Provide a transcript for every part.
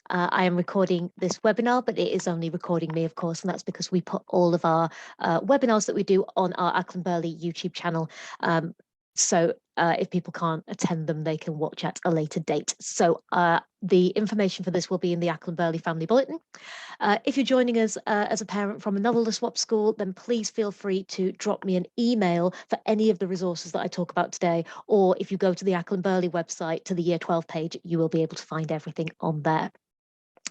I am recording this webinar, but it is only recording me, of course, and that's because we put all of our webinars that we do on our Acland Burghley YouTube channel. So if people can't attend them, they can watch at a later date. So the information for this will be in the Acland Burghley Family Bulletin. If you're joining us as a parent from another LSWAP school, then please feel free to drop me an email for any of the resources that I talk about today. Or if you go to the Acland Burghley website to the Year 12 page, you will be able to find everything on there.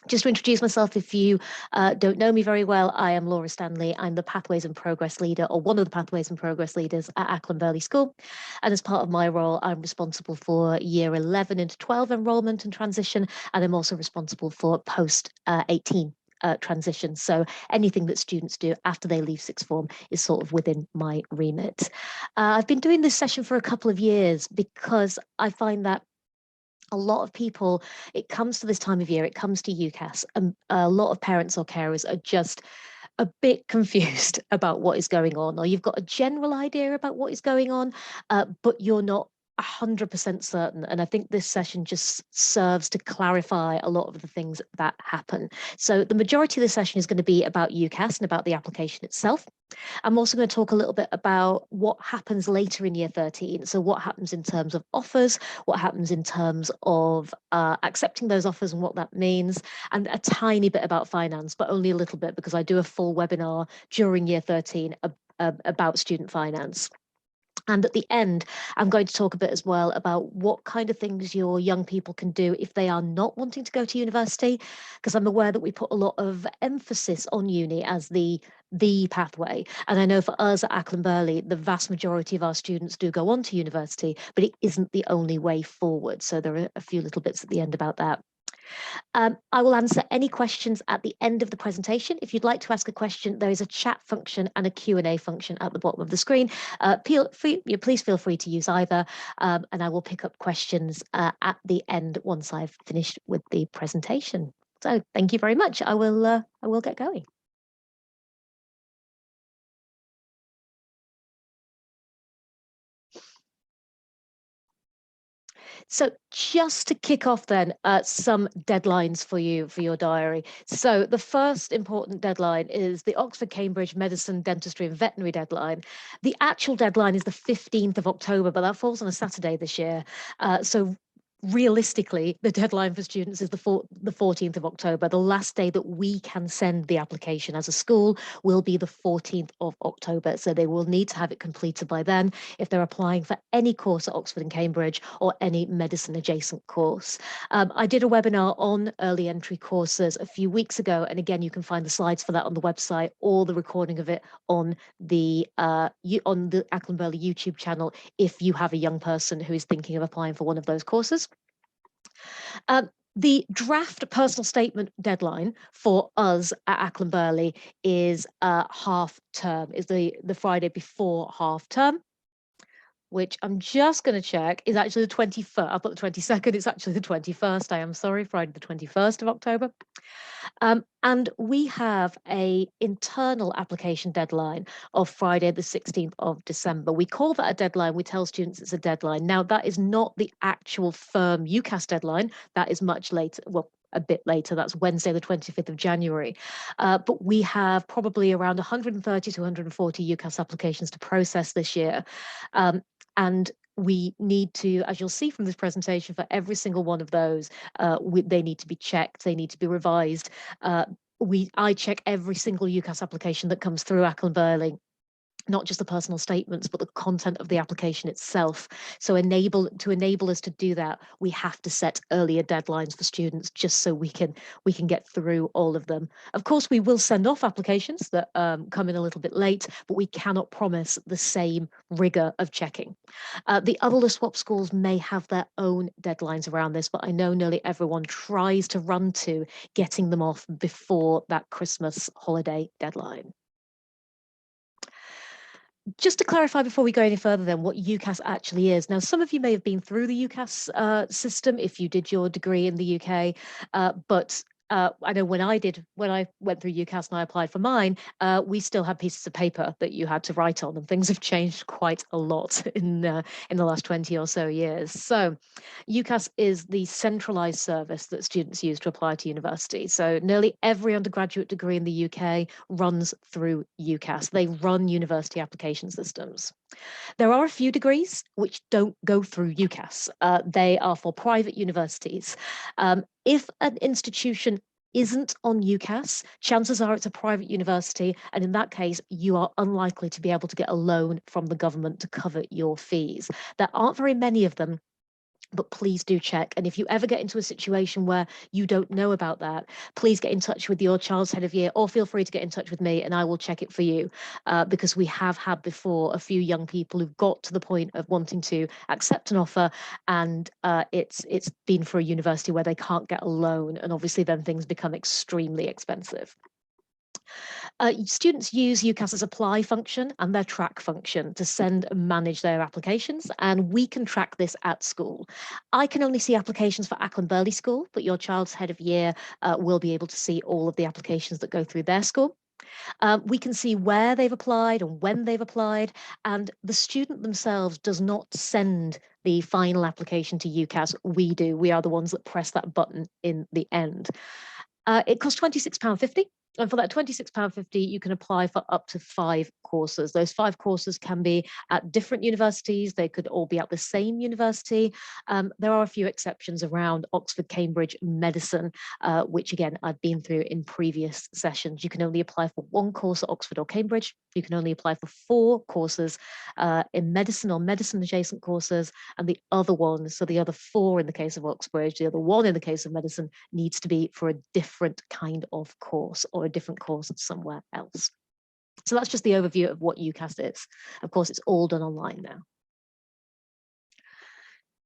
Just to introduce myself, if you don't know me very well, I am Laura Stanley. I'm the Pathways and Progress Leader, or one of the Pathways and Progress Leaders at Acland Burghley School. And as part of my role, I'm responsible for Year 11 into 12 enrolment and transition, and I'm also responsible for post-18 transition. So anything that students do after they leave sixth form is sort of within my remit. I've been doing this session for a couple of years because I find that a lot of people, it comes to this time of year, it comes to UCAS, and a lot of parents or carers are just a bit confused about what is going on, or you've got a general idea about what is going on, but you're not 100% certain. And I think this session just serves to clarify a lot of the things that happen. So the majority of the session is going to be about UCAS and about the application itself. I'm also going to talk a little bit about what happens later in year 13. So what happens in terms of offers, what happens in terms of accepting those offers and what that means, and a tiny bit about finance, but only a little bit because I do a full webinar during year 13 about student finance. And at the end, I'm going to talk a bit as well about what kind of things your young people can do if they are not wanting to go to university, because I'm aware that we put a lot of emphasis on uni as the pathway. And I know for us at Acland Burghley, the vast majority of our students do go on to university, but it isn't the only way forward. So there are a few little bits at the end about that. I will answer any questions at the end of the presentation. If you'd like to ask a question, there is a chat function and a Q&A function at the bottom of the screen. Please feel free to use either, and I will pick up questions at the end once I've finished with the presentation. So thank you very much. I will get going. So just to kick off then, some deadlines for you, for your diary. So the first important deadline is the Oxford-Cambridge Medicine, Dentistry and Veterinary deadline. The actual deadline is the 15th of October, but that falls on a Saturday this year. So realistically, the deadline for students is the 14th of October. The last day that we can send the application as a school will be the 14th of October. So they will need to have it completed by then if they're applying for any course at Oxford and Cambridge or any medicine adjacent course. I did a webinar on early entry courses a few weeks ago. And again, you can find the slides for that on the website or the recording of it on the Acland Burghley YouTube channel if you have a young person who is thinking of applying for one of those courses. The draft personal statement deadline for us at Acland Burghley is half term, is the Friday before half term, which I'm just going to check is actually the 21st. I put the 22nd, it's actually the 21st. I am sorry, Friday the 21st of October. And we have a internal application deadline of Friday the 16th of December. We call that a deadline. We tell students it's a deadline. Now, that is not the actual firm UCAS deadline. That is much later. Well, a bit later. That's Wednesday, the 25th of January. But we have probably around 130 to 140 UCAS applications to process this year. And we need to, as you'll see from this presentation, for every single one of those, they need to be checked, they need to be revised. I check every single UCAS application that comes through Acland Burghley, not just the personal statements, but the content of the application itself. So to enable us to do that, we have to set earlier deadlines for students just so we can get through all of them. Of course, we will send off applications that come in a little bit late, but we cannot promise the same rigor of checking. The other LSWAP schools may have their own deadlines around this, but I know nearly everyone tries to run to getting them off before that Christmas holiday deadline. Just to clarify before we go any further then what UCAS actually is. Now, some of you may have been through the UCAS system if you did your degree in the UK, but I know when I went through UCAS and I applied for mine, we still had pieces of paper that you had to write on, and things have changed quite a lot in the last 20 or so years. So UCAS is the centralized service that students use to apply to university. So nearly every undergraduate degree in the UK runs through UCAS. They run university application systems. There are a few degrees which don't go through UCAS. They are for private universities. If an institution isn't on UCAS, chances are it's a private university, and in that case, you are unlikely to be able to get a loan from the government to cover your fees. There aren't very many of them, but please do check. And if you ever get into a situation where you don't know about that, please get in touch with your child's head of year, or feel free to get in touch with me and I will check it for you, because we have had before a few young people who've got to the point of wanting to accept an offer, and it's been for a university where they can't get a loan, and obviously then things become extremely expensive. Students use UCAS's apply function and their track function to send and manage their applications, and we can track this at school. I can only see applications for Acland Burghley School, but your child's head of year will be able to see all of the applications that go through their school. We can see where they've applied and when they've applied, and the student themselves does not send the final application to UCAS. We do. We are the ones that press that button in the end. It costs £26.50. And for that £26.50, you can apply for up to 5 courses. Those 5 courses can be at different universities. They could all be at the same university. There are a few exceptions around Oxford, Cambridge, medicine, which again, I've been through in previous sessions. You can only apply for 1 course at Oxford or Cambridge. You can only apply for 4 courses in medicine or medicine adjacent courses. And the other one, so the other 4 in the case of Oxbridge, the other 1 in the case of medicine, needs to be for a different kind of course or a different course somewhere else. So that's just the overview of what UCAS is. Of course, it's all done online now.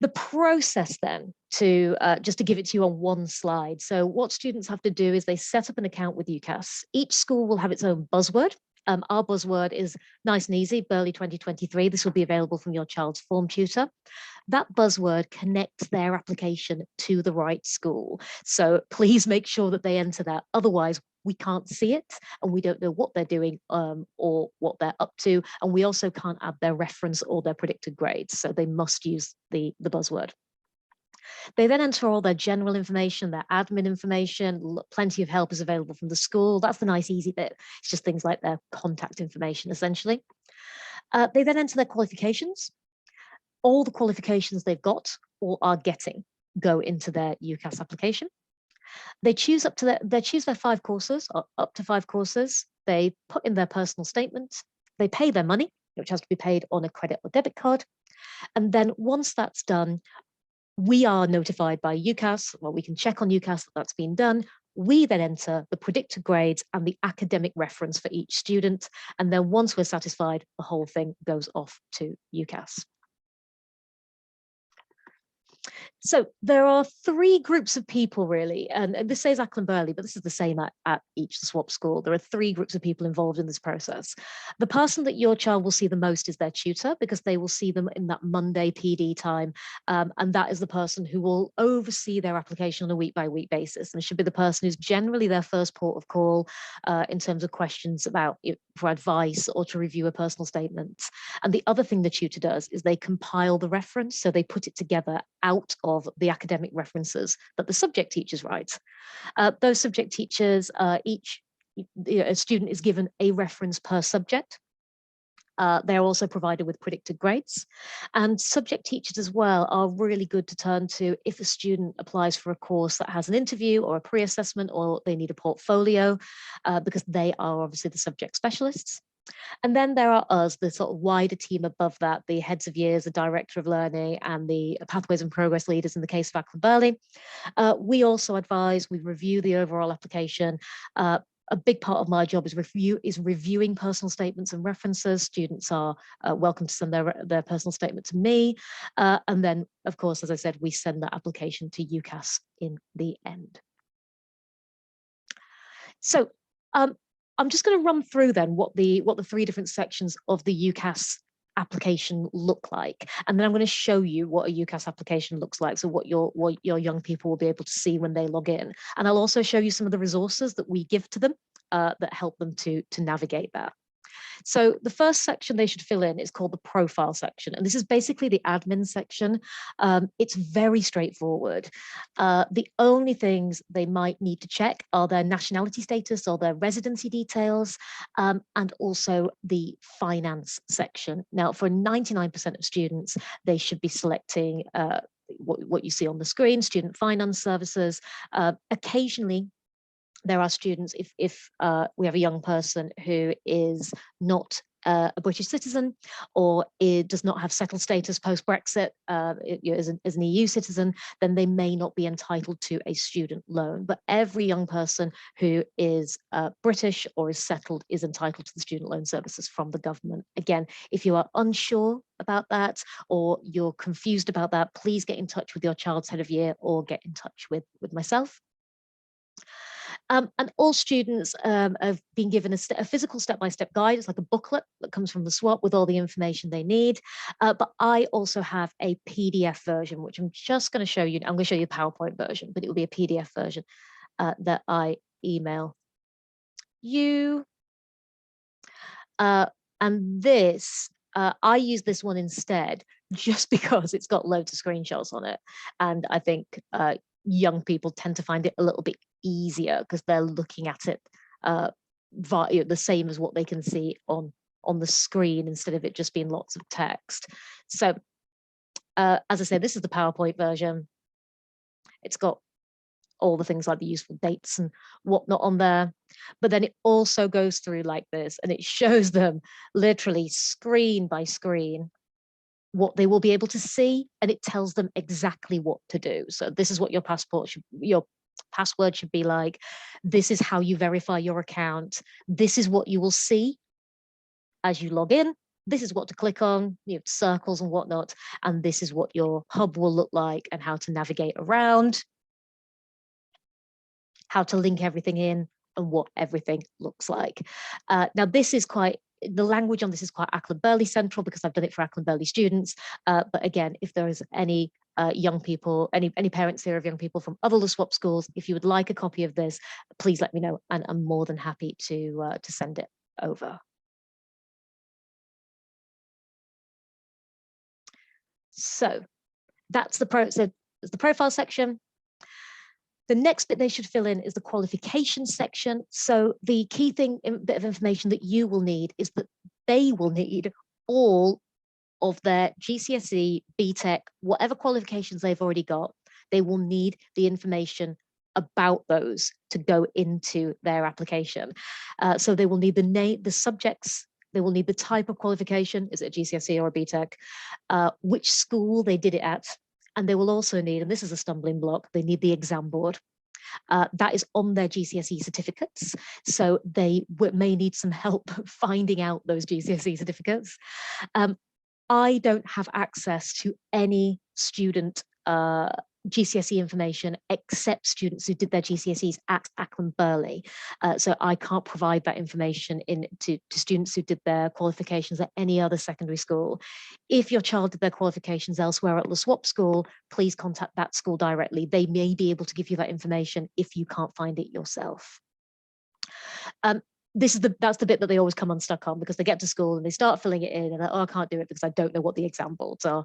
The process then, to just to give it to you on one slide. So what students have to do is they set up an account with UCAS. Each school will have its own buzzword. Our buzzword is nice and easy, Burghley 2023. This will be available from your child's form tutor. That buzzword connects their application to the right school. So please make sure that they enter that. Otherwise, we can't see it and we don't know what they're doing or what they're up to. And we also can't add their reference or their predicted grades. So they must use the buzzword. They then enter all their general information, their admin information. Plenty of help is available from the school. That's the nice, easy bit. It's just things like their contact information, essentially. They then enter their qualifications. All the qualifications they've got or are getting go into their UCAS application. They choose their 5 courses, or up to 5 courses. They put in their personal statement. They pay their money, which has to be paid on a credit or debit card. And then once that's done, we are notified by UCAS. Well, we can check on UCAS that that's been done. We then enter the predicted grades and the academic reference for each student. And then once we're satisfied, the whole thing goes off to UCAS. So there are 3 groups of people really, and this says Acland Burghley, but this is the same at each swap school. There are 3 groups of people involved in this process. The person that your child will see the most is their tutor, because they will see them in that Monday PD time, and that is the person who will oversee their application on a week-by-week basis, and it should be the person who's generally their first port of call in terms of questions about for advice or to review a personal statement. And the other thing the tutor does is they compile the reference, so they put it together out of the academic references that the subject teachers write. Those subject teachers, a student is given a reference per subject. They're also provided with predicted grades, and subject teachers as well are really good to turn to if a student applies for a course that has an interview or a pre-assessment, or they need a portfolio, because they are obviously the subject specialists. And then there are us, the sort of wider team above that, the heads of years, the director of learning, and the pathways and progress leaders in the case of Acland Burghley. We also advise, we review the overall application. A big part of my job is reviewing personal statements and references. Students are welcome to send their personal statement to me. And then, of course, as I said, we send that application to UCAS in the end. So I'm just going to run through then what the 3 different sections of the UCAS application look like? And then I'm going to show you what a UCAS application looks like, so what your young people will be able to see when they log in. And I'll also show you some of the resources that we give to them that help them to navigate that. So the first section they should fill in is called the profile section. And this is basically the admin section. It's very straightforward. The only things they might need to check are their nationality status or their residency details, and also the finance section. Now, for 99% of students, they should be selecting what you see on the screen, student finance services. Occasionally, there are students, if we have a young person who is not a British citizen, or it does not have settled status post-Brexit as an EU citizen, then they may not be entitled to a student loan. But every young person who is British or is settled is entitled to the student loan services from the government. Again, if you are unsure about that, or you're confused about that, please get in touch with your child's head of year or get in touch with myself. And all students have been given a physical step-by-step guide. It's like a booklet that comes from the SWAP with all the information they need. But I also have a PDF version, which I'm just going to show you. I'm going to show you a PowerPoint version, but it will be a PDF version that I email you. And this, I use this one instead, just because it's got loads of screenshots on it. And I think young people tend to find it a little bit easier because they're looking at it via the same as what they can see on the screen, instead of it just being lots of text. So as I said, this is the PowerPoint version. It's got all the things like the useful dates and whatnot on there, but then it also goes through like this, and it shows them literally screen by screen what they will be able to see, and it tells them exactly what to do. So this is what your password should be like. This is how you verify your account. This is what you will see as you log in. This is what to click on, circles and whatnot. And this is what your hub will look like, and how to navigate around, how to link everything in, and what everything looks like. Now, this is the language on this is quite Acland Burghley central, because I've done it for Acland Burghley students. But again, if there is any young people, any parents here of young people from other SWAP schools, if you would like a copy of this, please let me know, and I'm more than happy to send it over. So that's the profile section. The next bit they should fill in is the qualifications section. So the key bit of information that you will need is that they will need all of their GCSE, BTEC, whatever qualifications they've already got. They will need the information about those to go into their application. So they will need the subjects. They will need the type of qualification. Is it a GCSE or a BTEC? Which school they did it at. And they will also need, and this is a stumbling block, they need the exam board. That is on their GCSE certificates. So they may need some help finding out those GCSE certificates. I don't have access to any student GCSE information except students who did their GCSEs at Acland Burghley. So I can't provide that information to students who did their qualifications at any other secondary school. If your child did their qualifications elsewhere at the SWAP school, please contact that school directly. They may be able to give you that information if you can't find it yourself. That's the bit that they always come unstuck on, because they get to school and they start filling it in and they're like, oh, I can't do it because I don't know what the exam boards are.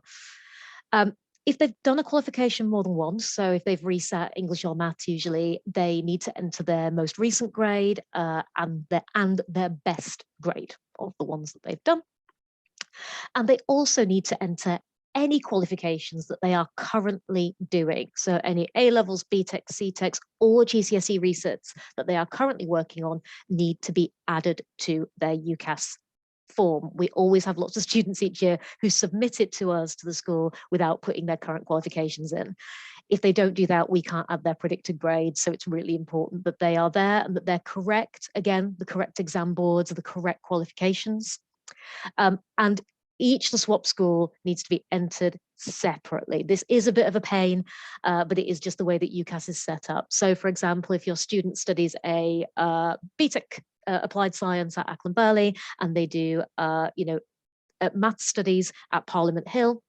If they've done a qualification more than once, so if they've reset English or maths, usually they need to enter their most recent grade and their best grade of the ones that they've done. And they also need to enter any qualifications that they are currently doing. So any A-levels, BTEC, CTECs, or GCSE resets that they are currently working on need to be added to their UCAS form. We always have lots of students each year who submit it to us, to the school, without putting their current qualifications in. If they don't do that, we can't add their predicted grades. So it's really important that they are there and that they're correct. Again, the correct exam boards are the correct qualifications. And each the SWAP school needs to be entered separately. This is a bit of a pain, but it is just the way that UCAS is set up. So for example, if your student studies a BTEC applied science at Acland Burghley, and they do math studies at Parliament Hill,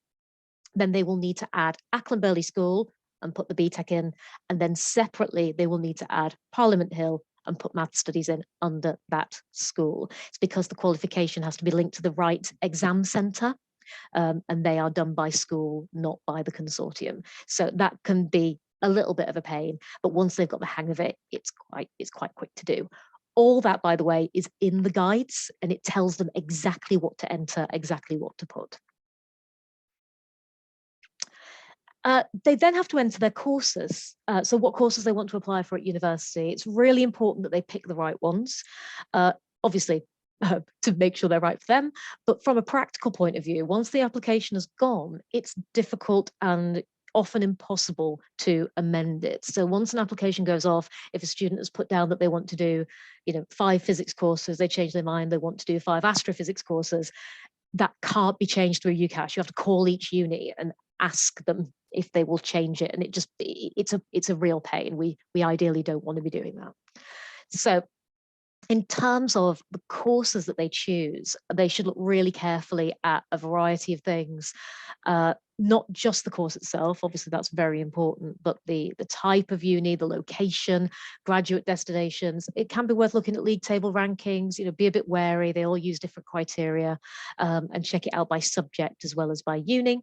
then they will need to add Acland Burghley School and put the BTEC in, and then separately they will need to add Parliament Hill and put math studies in under that school. It's because the qualification has to be linked to the right exam centre, and they are done by school, not by the consortium. So that can be a little bit of a pain, but once they've got the hang of it, it's quite quick to do. All that, by the way, is in the guides, and it tells them exactly what to enter, exactly what to put. They then have to enter their courses. So what courses they want to apply for at university. It's really important that they pick the right ones, obviously, to make sure they're right for them. But from a practical point of view, once the application has gone, it's difficult and often impossible to amend it. So once an application goes off, if a student has put down that they want to do, 5 physics courses, they change their mind, they want to do 5 astrophysics courses, that can't be changed through UCAS. You have to call each uni and ask them if they will change it, and it's a real pain. We ideally don't want to be doing that. So in terms of the courses that they choose, they should look really carefully at a variety of things, not just the course itself, obviously that's very important, but the type of uni, the location, graduate destinations. It can be worth looking at league table rankings, be a bit wary, they all use different criteria, and check it out by subject as well as by uni.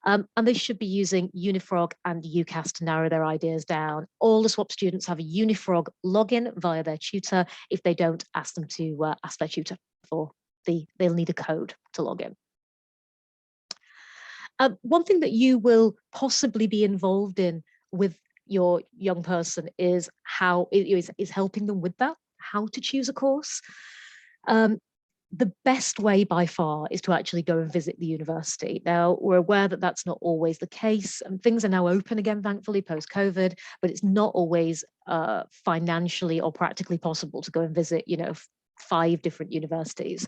And they should be using Unifrog and UCAS to narrow their ideas down. All the SWAP students have a Unifrog login via their tutor. If they don't, ask them to ask their tutor they'll need a code to log in. One thing that you will possibly be involved in with your young person is helping them with that, how to choose a course. The best way by far is to actually go and visit the university. Now, we're aware that that's not always the case, and things are now open again, thankfully, post-COVID, but it's not always financially or practically possible to go and visit, 5 different universities.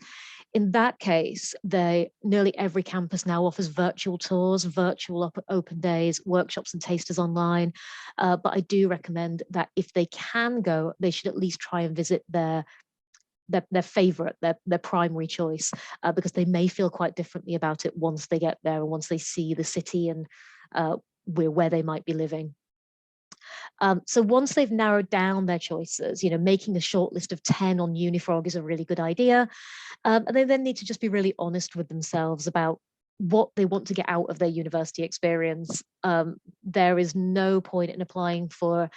In that case, nearly every campus now offers virtual tours, virtual open days, workshops and tasters online. But I do recommend that if they can go, they should at least try and visit their favorite, their primary choice, because they may feel quite differently about it once they get there and once they see the city and where they might be living. So once they've narrowed down their choices, making a short list of 10 on Unifrog is a really good idea. And they then need to just be really honest with themselves about what they want to get out of their university experience. There is no point in applying for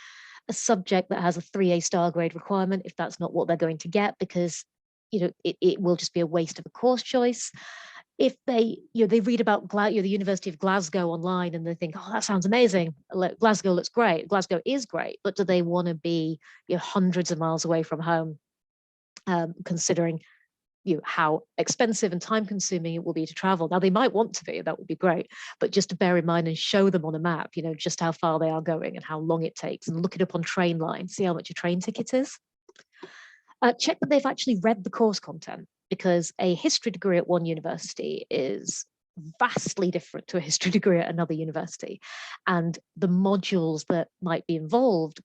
a subject that has a 3A star grade requirement if that's not what they're going to get, because it will just be a waste of a course choice. If they read about the University of Glasgow online and they think, oh, that sounds amazing, Glasgow looks great, Glasgow is great, but do they want to be hundreds of miles away from home, considering how expensive and time consuming it will be to travel? Now, they might want to be, that would be great, but just to bear in mind and show them on a map, just how far they are going and how long it takes, and look it up on Trainline, see how much a train ticket is. Check that they've actually read the course content, because a history degree at one university is vastly different to a history degree at another university. And the modules that might be involved,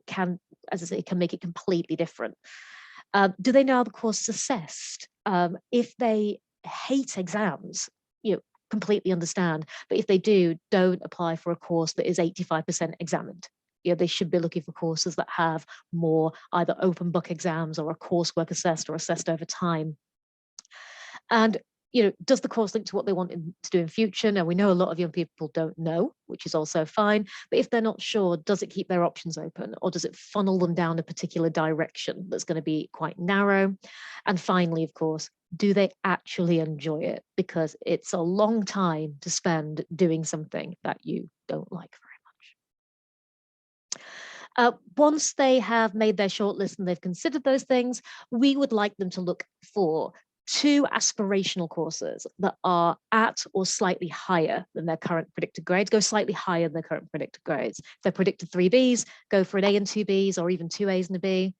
can make it completely different. Do they know how the course is assessed? If they hate exams, completely understand. But if they do, don't apply for a course that is 85% examined. They should be looking for courses that have more either open book exams or a coursework assessed or assessed over time. And does the course link to what they want to do in future? Now, we know a lot of young people don't know, which is also fine. But if they're not sure, does it keep their options open, or does it funnel them down a particular direction that's going to be quite narrow? And finally, of course, do they actually enjoy it? Because it's a long time to spend doing something that you don't like very much. Once they have made their shortlist and they've considered those things, we would like them to look for 2 aspirational courses that are at or slightly higher than their current predicted grades. Go slightly higher than their current predicted grades. If they're predicted 3 Bs, go for an A and 2 Bs, or even 2 As and a B.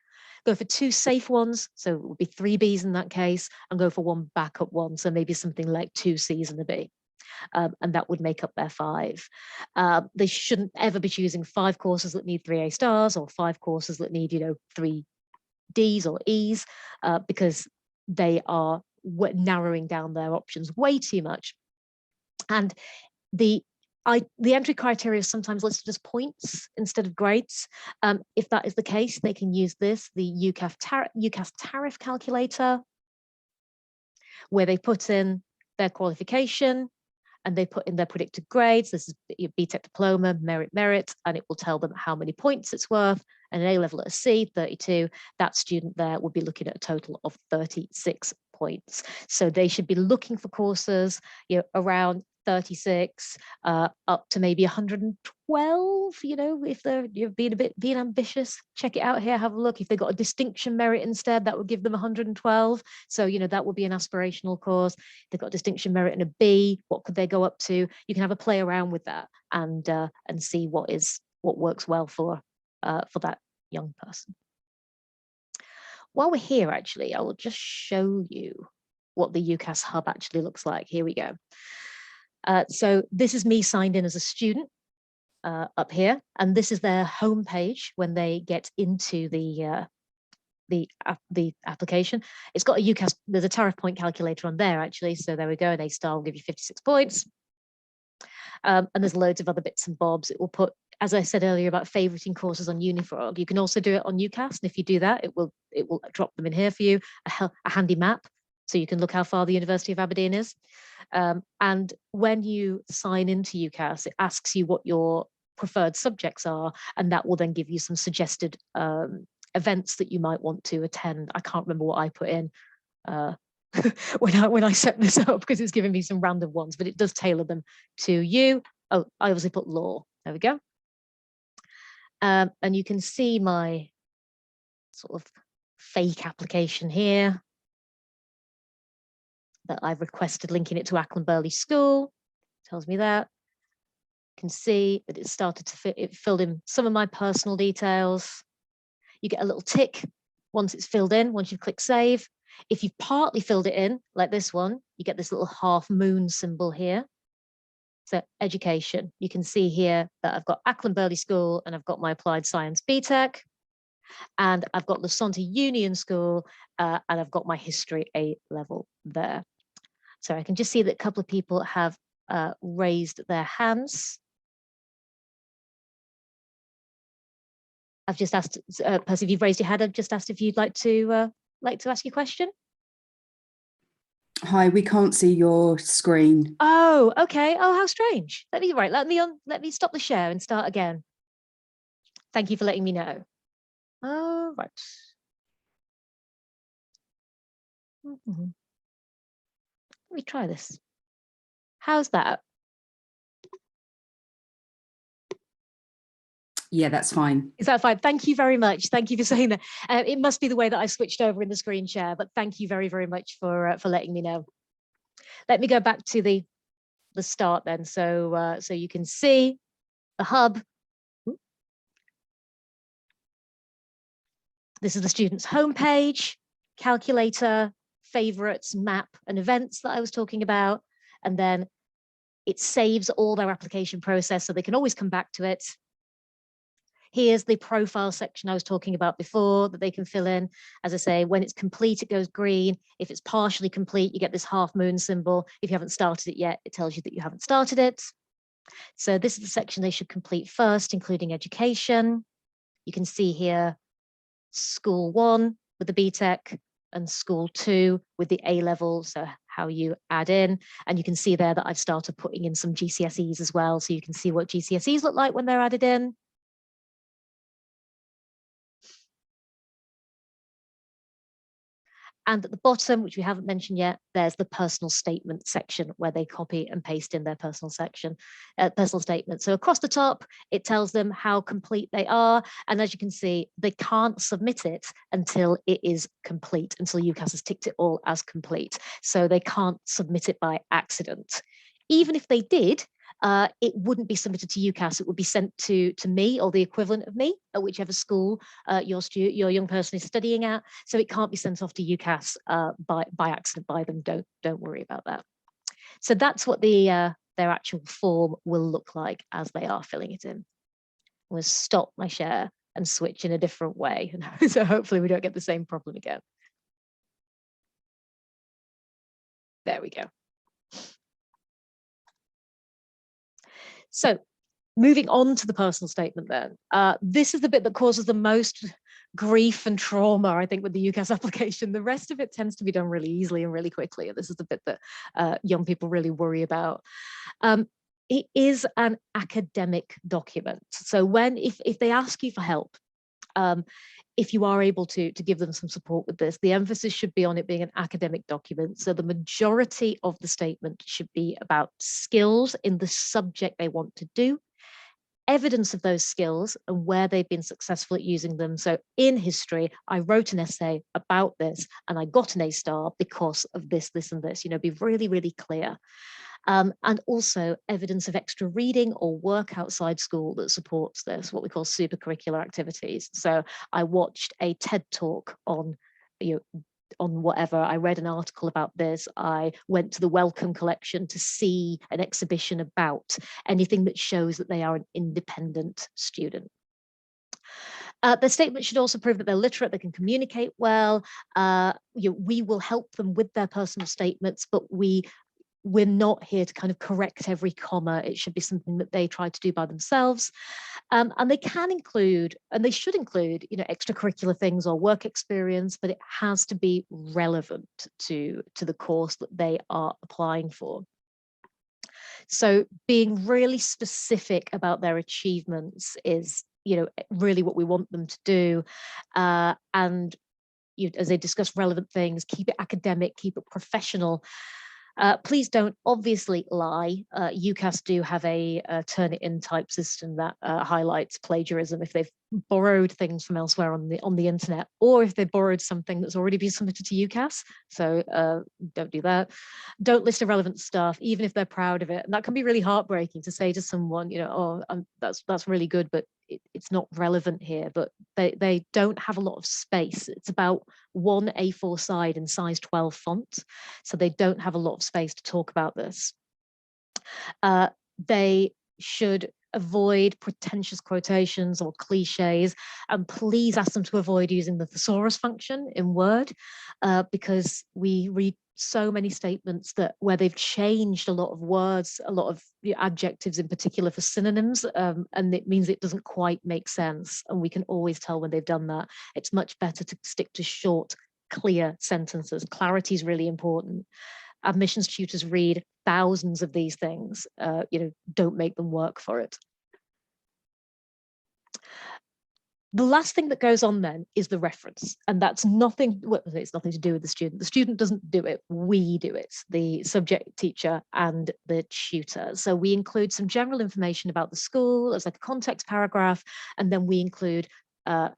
Go for 2 safe ones, so it would be 3 Bs in that case, and go for 1 backup one, so maybe something like 2 Cs and a B. And that would make up their 5. They shouldn't ever be choosing 5 courses that need 3A stars, or 5 courses that need 3 Ds or Es, because they are narrowing down their options way too much. And the entry criteria is sometimes listed as points instead of grades. If that is the case, they can use this, the UCAS tariff calculator, where they put in their qualification and they put in their predicted grades. This is your BTEC diploma, merit, and it will tell them how many points it's worth. And an A-level at a C, 32, that student there would be looking at a total of 36 points. So they should be looking for courses, around 36 up to maybe 112. If you're being ambitious, check it out here, have a look. If they got a distinction merit instead, that would give them 112. So that would be an aspirational course. If they've got distinction merit and a B, what could they go up to? You can have a play around with that and see what works well for that young person. While we're here, actually, I will just show you what the UCAS hub actually looks like. Here we go. So this is me signed in as a student up here, and this is their homepage when they get into the application. It's got a UCAS, there's a tariff point calculator on there actually, so there we go, an A star will give you 56 points. And there's loads of other bits and bobs. It will put, as I said earlier about favoriting courses on Unifrog, you can also do it on UCAS, and if you do that, it will drop them in here for you, a handy map, so you can look how far the University of Aberdeen is. And when you sign into UCAS, it asks you what your preferred subjects are, and that will then give you some suggested events that you might want to attend. I can't remember what I put in when I set this up, because it's giving me some random ones, but it does tailor them to you. Oh, I obviously put law. There we go. And you can see my sort of fake application here that I've requested, linking it to Acland Burghley School. Tells me that. You can see that it started to fit, it filled in some of my personal details. You get a little tick once it's filled in, once you click save. If you've partly filled it in, like this one, you get this little half moon symbol here. So education, you can see here that I've got Acland Burghley School and I've got my applied science BTEC, and I've got the Sonta Union School and I've got my history A level there. So I can just see that a couple of people have raised their hands. I've just asked, Percy, if you've raised your hand, I've just asked if you'd like to ask your question. Hi, we can't see your screen. Oh, okay. Oh, how strange. Let me stop the share and start again. Thank you for letting me know. Oh, right. Mm-hmm. Let me try this. How's that? Yeah, that's fine. Is that fine? Thank you very much. Thank you for saying that. It must be the way that I switched over in the screen share, but thank you very, very much for letting me know. Let me go back to the start then, so you can see the hub. This is the student's homepage, calculator, favorites, map, and events that I was talking about. And then it saves all their application process, so they can always come back to it. Here's the profile section I was talking about before that they can fill in. As I say, when it's complete, it goes green. If it's partially complete, you get this half moon symbol. If you haven't started it yet, it tells you that you haven't started it. So this is the section they should complete first, including education. You can see here School 1 with the BTEC and School 2 with the A level, so how you add in. And you can see there that I've started putting in some GCSEs as well, so you can see what GCSEs look like when they're added in. And at the bottom, which we haven't mentioned yet, there's the personal statement section where they copy and paste in their personal statement. So across the top, it tells them how complete they are. And as you can see, they can't submit it until it is complete, until UCAS has ticked it all as complete. So they can't submit it by accident. Even if they did, it wouldn't be submitted to UCAS. It would be sent to me or the equivalent of me at whichever school your young person is studying at. So it can't be sent off to UCAS by accident by them. Don't worry about that. So that's what their actual form will look like as they are filling it in. I'm going to stop my share and switch in a different way. So hopefully we don't get the same problem again. There we go. So moving on to the personal statement then, this is the bit that causes the most grief and trauma, I think, with the UCAS application. The rest of it tends to be done really easily and really quickly. And this is the bit that young people really worry about. It is an academic document. So if they ask you for help, if you are able to give them some support with this, the emphasis should be on it being an academic document. So the majority of the statement should be about skills in the subject they want to do, evidence of those skills and where they've been successful at using them. So in history, I wrote an essay about this and I got an A star because of this, this, and this, be really, really clear. And also evidence of extra reading or work outside school that supports this, what we call supercurricular activities. So I watched a TED talk on, on whatever, I read an article about this, I went to the Wellcome collection to see an exhibition about anything that shows that they are an independent student. The statement should also prove that they're literate, they can communicate well. We will help them with their personal statements, but we're not here to kind of correct every comma. It should be something that they try to do by themselves. And they can include, and they should include, extracurricular things or work experience, but it has to be relevant to the course that they are applying for. So being really specific about their achievements is, really what we want them to do. And as they discuss relevant things, keep it academic, keep it professional. Please don't obviously lie. UCAS do have a Turnitin type system that highlights plagiarism if they've borrowed things from elsewhere on the internet, or if they borrowed something that's already been submitted to UCAS. So don't do that. Don't list irrelevant stuff, even if they're proud of it. And that can be really heartbreaking to say to someone, that's really good, but it's not relevant here. But they don't have a lot of space. It's about one A4 side in size 12 font. So they don't have a lot of space to talk about this. They should avoid pretentious quotations or cliches, and please ask them to avoid using the thesaurus function in Word, because we read so many statements where they've changed a lot of words, a lot of adjectives in particular for synonyms, and it means it doesn't quite make sense, and we can always tell when they've done that. It's much better to stick to short, clear sentences. Clarity is really important. Admissions tutors read thousands of these things. Don't make them work for it. The last thing that goes on then is the reference, and that's nothing, well, it's nothing to do with the student. The student doesn't do it, we do it, the subject teacher and the tutor. So we include some general information about the school as like a context paragraph, and then we include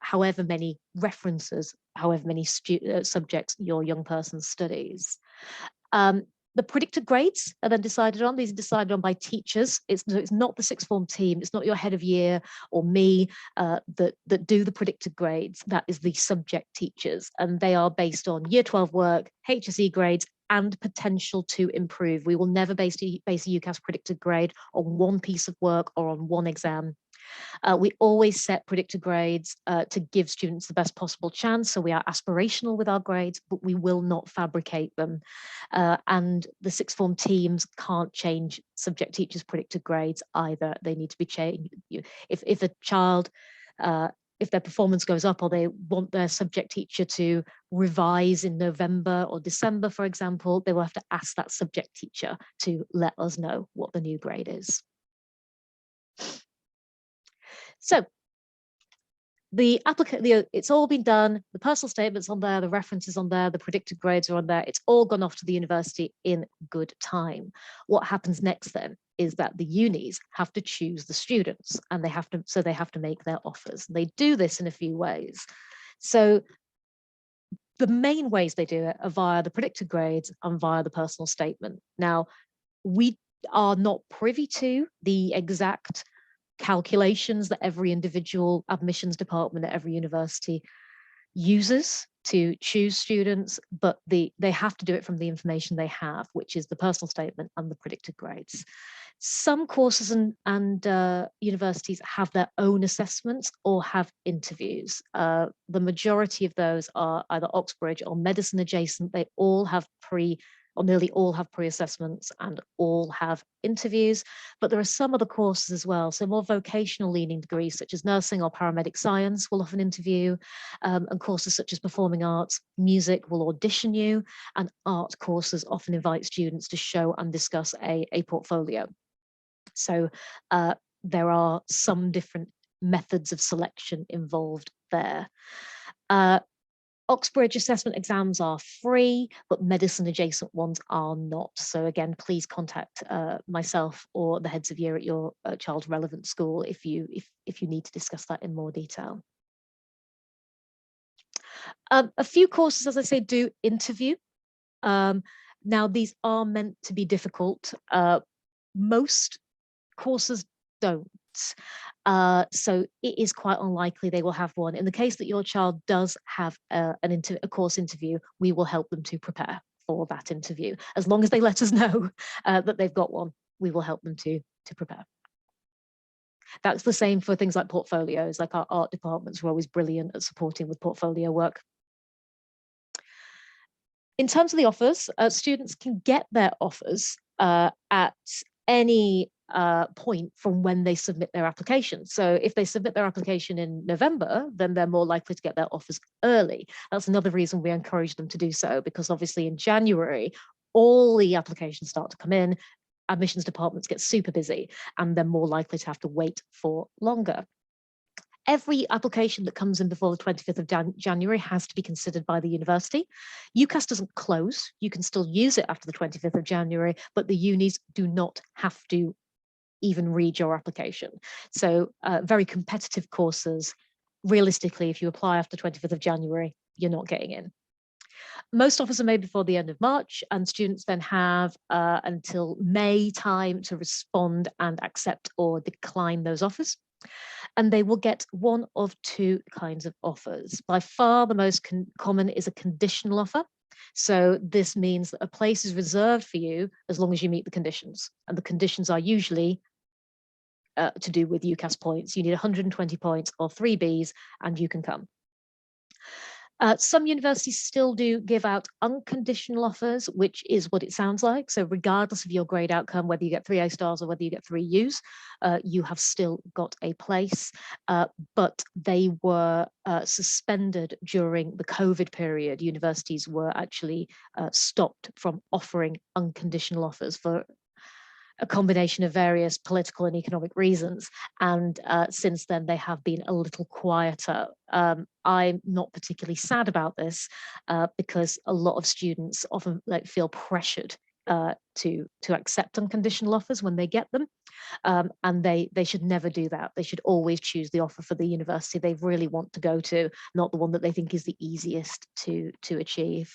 however many references, however many subjects your young person studies. The predicted grades are then decided on. These are decided on by teachers. It's not the sixth form team. It's not your head of year or me that do the predicted grades. That is the subject teachers. And they are based on year 12 work, HSE grades, and potential to improve. We will never base a UCAS predicted grade on one piece of work or on one exam. We always set predicted grades to give students the best possible chance. So we are aspirational with our grades, but we will not fabricate them. And the sixth form teams can't change subject teachers' predicted grades either. They need to be changed. If a child, if their performance goes up, or they want their subject teacher to revise in November or December, for example, they will have to ask that subject teacher to let us know what the new grade is. So the applicant, it's all been done, the personal statement's on there, the references on there, the predicted grades are on there, it's all gone off to the university in good time. What happens next then is that the unis have to choose the students, and they have to make their offers. They do this in a few ways. So the main ways they do it are via the predicted grades and via the personal statement. Now, we are not privy to the exact calculations that every individual admissions department at every university uses to choose students, but they have to do it from the information they have, which is the personal statement and the predicted grades. Some courses and universities have their own assessments or have interviews. The majority of those are either Oxbridge or medicine adjacent. They all have or nearly all have pre-assessments and all have interviews, but there are some other courses as well. So more vocational leaning degrees such as nursing or paramedic science will often interview, and courses such as performing arts, music will audition you, and art courses often invite students to show and discuss a portfolio. So there are some different methods of selection involved there. Oxbridge assessment exams are free, but medicine adjacent ones are not. So again, please contact myself or the heads of year at your child's relevant school if you need to discuss that in more detail. A few courses, as I say, do interview. Now, these are meant to be difficult. Most courses don't. So it is quite unlikely they will have one. In the case that your child does have a course interview, we will help them to prepare for that interview. As long as they let us know that they've got one, we will help them to prepare. That's the same for things like portfolios. Like our art departments are always brilliant at supporting with portfolio work. In terms of the offers, students can get their offers at any point from when they submit their application. So if they submit their application in November, then they're more likely to get their offers early. That's another reason we encourage them to do so, because obviously in January, all the applications start to come in, admissions departments get super busy, and they're more likely to have to wait for longer. Every application that comes in before the 25th of January has to be considered by the university. UCAS doesn't close. You can still use it after the 25th of January, but the unis do not have to even read your application. So very competitive courses. Realistically, if you apply after 25th of January, you're not getting in. Most offers are made before the end of March, and students then have until May time to respond and accept or decline those offers. And they will get one of two kinds of offers. By far, the most common is a conditional offer. So this means that a place is reserved for you as long as you meet the conditions. And the conditions are usually to do with UCAS points. You need 120 points or 3 Bs, and you can come. Some universities still do give out unconditional offers, which is what it sounds like. So regardless of your grade outcome, whether you get 3 A stars or whether you get 3 Us, you have still got a place. But they were suspended during the COVID period. Universities were actually stopped from offering unconditional offers for a combination of various political and economic reasons. And since then, they have been a little quieter. I'm not particularly sad about this because a lot of students often feel pressured to accept unconditional offers when they get them. And they should never do that. They should always choose the offer for the university they really want to go to, not the one that they think is the easiest to achieve.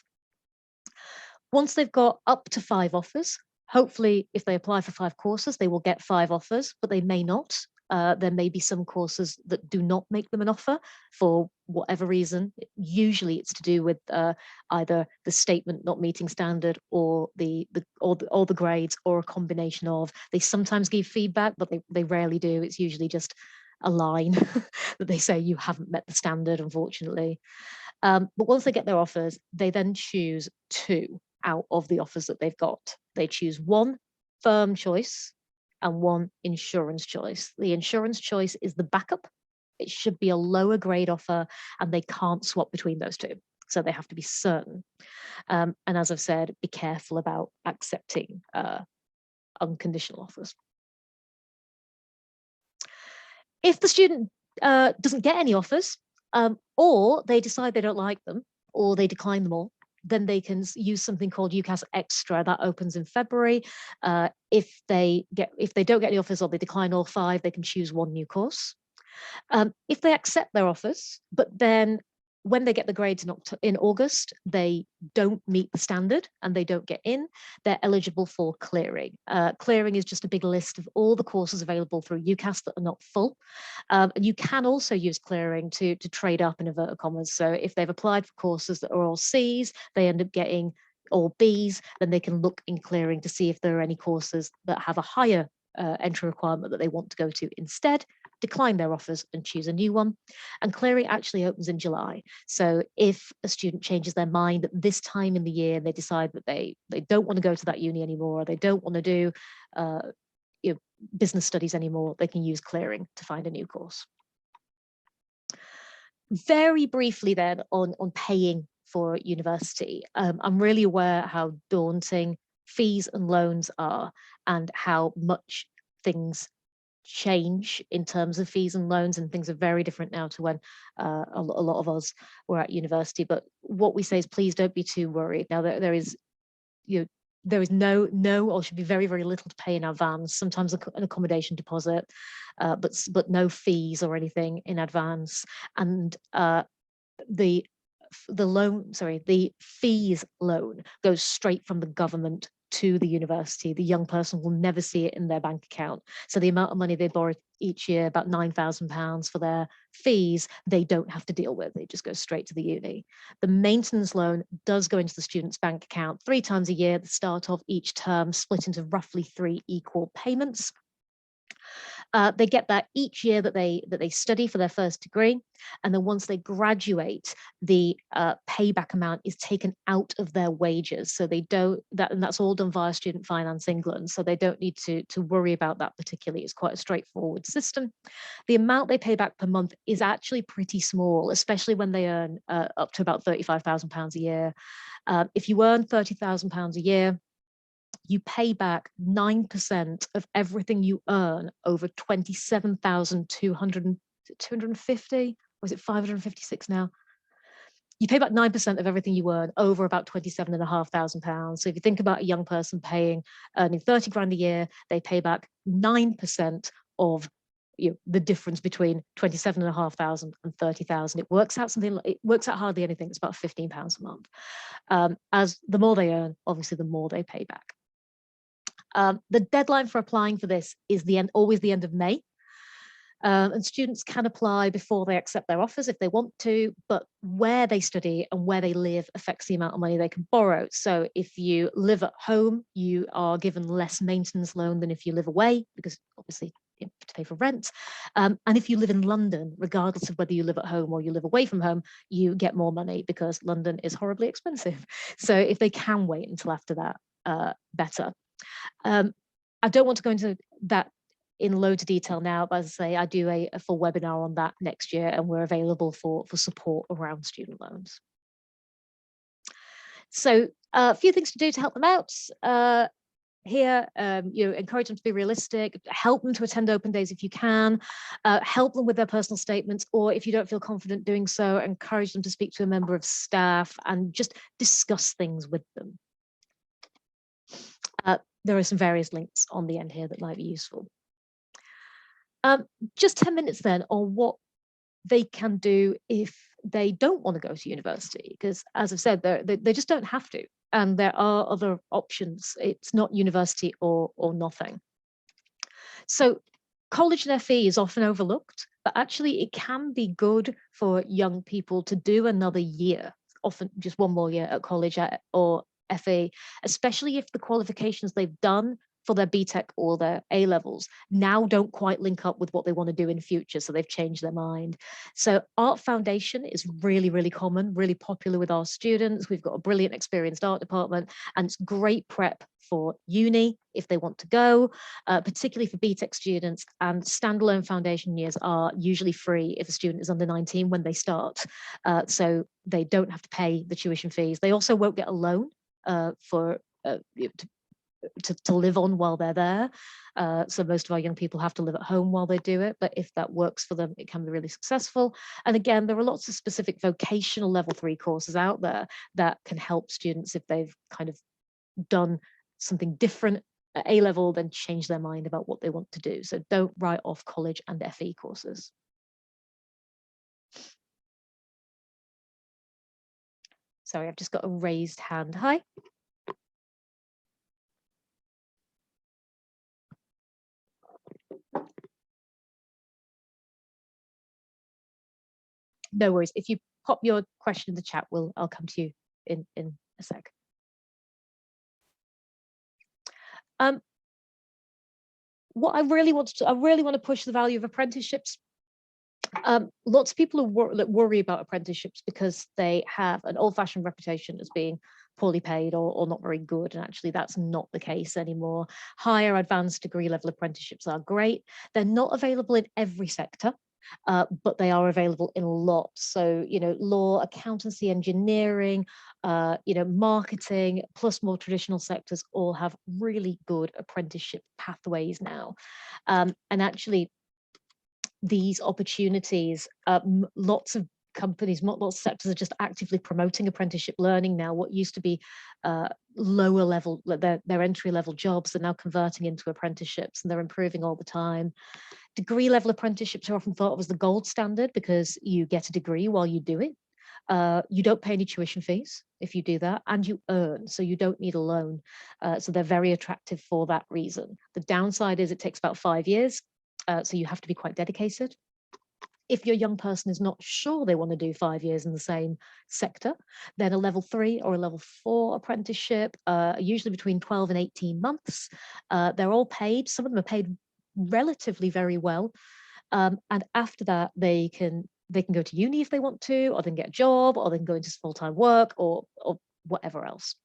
Once they've got up to 5 offers, hopefully, if they apply for 5 courses, they will get 5 offers, but they may not. There may be some courses that do not make them an offer for whatever reason. Usually, it's to do with either the statement not meeting standard, or the grades, or a combination of. They sometimes give feedback, but they rarely do. It's usually just a line that they say you haven't met the standard, unfortunately. But once they get their offers, they then choose 2 out of the offers that they've got. They choose 1 firm choice and 1 insurance choice. The insurance choice is the backup. It should be a lower grade offer, and they can't swap between those 2. So they have to be certain. And as I've said, be careful about accepting unconditional offers. If the student doesn't get any offers, or they decide they don't like them, or they decline them all, then they can use something called UCAS Extra that opens in February. If they don't get any offers or they decline all 5, they can choose 1 new course. If they accept their offers, but then when they get the grades in August, they don't meet the standard and they don't get in, they're eligible for clearing. Clearing is just a big list of all the courses available through UCAS that are not full. And you can also use clearing to trade up in inverted commas. So if they've applied for courses that are all Cs, they end up getting all Bs, then they can look in clearing to see if there are any courses that have a higher entry requirement that they want to go to instead, decline their offers and choose a new one. And clearing actually opens in July. So if a student changes their mind at this time in the year, and they decide that they don't want to go to that uni anymore, or they don't want to do business studies anymore, they can use clearing to find a new course. Very briefly then on paying for university, I'm really aware how daunting fees and loans are and how much things change in terms of fees and loans, and things are very different now to when a lot of us were at university. But what we say is, please don't be too worried. Now there is there is no or should be very, very little to pay in advance, sometimes an accommodation deposit, but no fees or anything in advance. And the fees loan goes straight from the government to the university. The young person will never see it in their bank account. So the amount of money they borrow each year, about £9,000 for their fees, they don't have to deal with. It just goes straight to the uni. The maintenance loan does go into the student's bank account 3 times a year at the start of each term, split into roughly 3 equal payments. They get that each year that they study for their first degree, and then once they graduate, the payback amount is taken out of their wages. So they don't and that's all done via Student Finance England. So they don't need to worry about that particularly. It's quite a straightforward system. The amount they pay back per month is actually pretty small, especially when they earn up to about £35,000 a year. If you earn £30,000 a year, you pay back 9% of everything you earn over 27,250, or is it 556 now? You pay back 9% of everything you earn over about £27,500. So if you think about a young person earning 30 grand a year, they pay back 9% of the difference between 27,500 and 30,000. It works out hardly anything. It's about £15 a month. As the more they earn, obviously the more they pay back. The deadline for applying for this is always the end of May. And students can apply before they accept their offers if they want to, but where they study and where they live affects the amount of money they can borrow. So if you live at home, you are given less maintenance loan than if you live away, because obviously you have to pay for rent. And if you live in London, regardless of whether you live at home or you live away from home, you get more money because London is horribly expensive. So if they can wait until after that, better. I don't want to go into that in loads of detail now, but as I say, I do a full webinar on that next year, and we're available for support around student loans. So a few things to do to help them out. Here, encourage them to be realistic, help them to attend open days if you can, help them with their personal statements, or if you don't feel confident doing so, encourage them to speak to a member of staff and just discuss things with them. There are some various links on the end here that might be useful. Just 10 minutes then on what they can do if they don't want to go to university, because as I've said, they just don't have to, and there are other options. It's not university or nothing. So college and FE is often overlooked, but actually it can be good for young people to do another year, often just one more year at college or FE, especially if the qualifications they've done for their BTEC or their A-levels now don't quite link up with what they want to do in future, so they've changed their mind. So Art Foundation is really, really common, really popular with our students. We've got a brilliant experienced art department, and it's great prep for uni if they want to go, particularly for BTEC students. And standalone foundation years are usually free if a student is under 19 when they start, so they don't have to pay the tuition fees. They also won't get a loan to live on while they're there. So most of our young people have to live at home while they do it, but if that works for them, it can be really successful. And again, there are lots of specific vocational level 3 courses out there that can help students if they've kind of done something different at A-level, then change their mind about what they want to do. So don't write off college and FE courses. Sorry, I've just got a raised hand. Hi. No worries. If you pop your question in the chat, I'll come to you in a sec. what I really want to push the value of apprenticeships. Lots of people that worry about apprenticeships because they have an old-fashioned reputation as being poorly paid or not very good, and actually that's not the case anymore. Higher advanced degree level apprenticeships are great. They're not available in every sector, but they are available in lots. So, law, accountancy, engineering, marketing, plus more traditional sectors all have really good apprenticeship pathways now. And actually, these opportunities, lots of companies, lots of sectors are just actively promoting apprenticeship learning now. What used to be lower level, their entry level jobs are now converting into apprenticeships, and they're improving all the time. Degree level apprenticeships are often thought of as the gold standard because you get a degree while you do it. You don't pay any tuition fees if you do that, and you earn, so you don't need a loan. So they're very attractive for that reason. The downside is it takes about 5 years. So you have to be quite dedicated. If your young person is not sure they want to do 5 years in the same sector, then a level 3 or a level 4 apprenticeship, usually between 12 and 18 months. They're all paid. Some of them are paid relatively very well. And after that, they can go to uni if they want to, or they can get a job, or they can go into full-time work, or whatever else.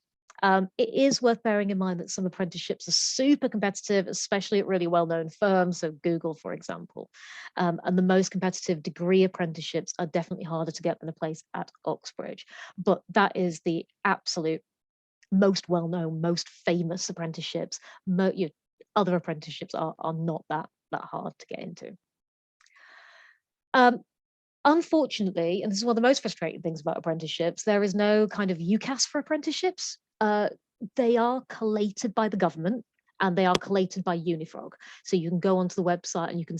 It is worth bearing in mind that some apprenticeships are super competitive, especially at really well-known firms, so Google, for example. And the most competitive degree apprenticeships are definitely harder to get than a place at Oxbridge. But that is the absolute most well-known, most famous apprenticeships. Other apprenticeships are not that hard to get into. Unfortunately, and this is one of the most frustrating things about apprenticeships, there is no kind of UCAS for apprenticeships. They are collated by the government, and they are collated by Unifrog. So you can go onto the website and you can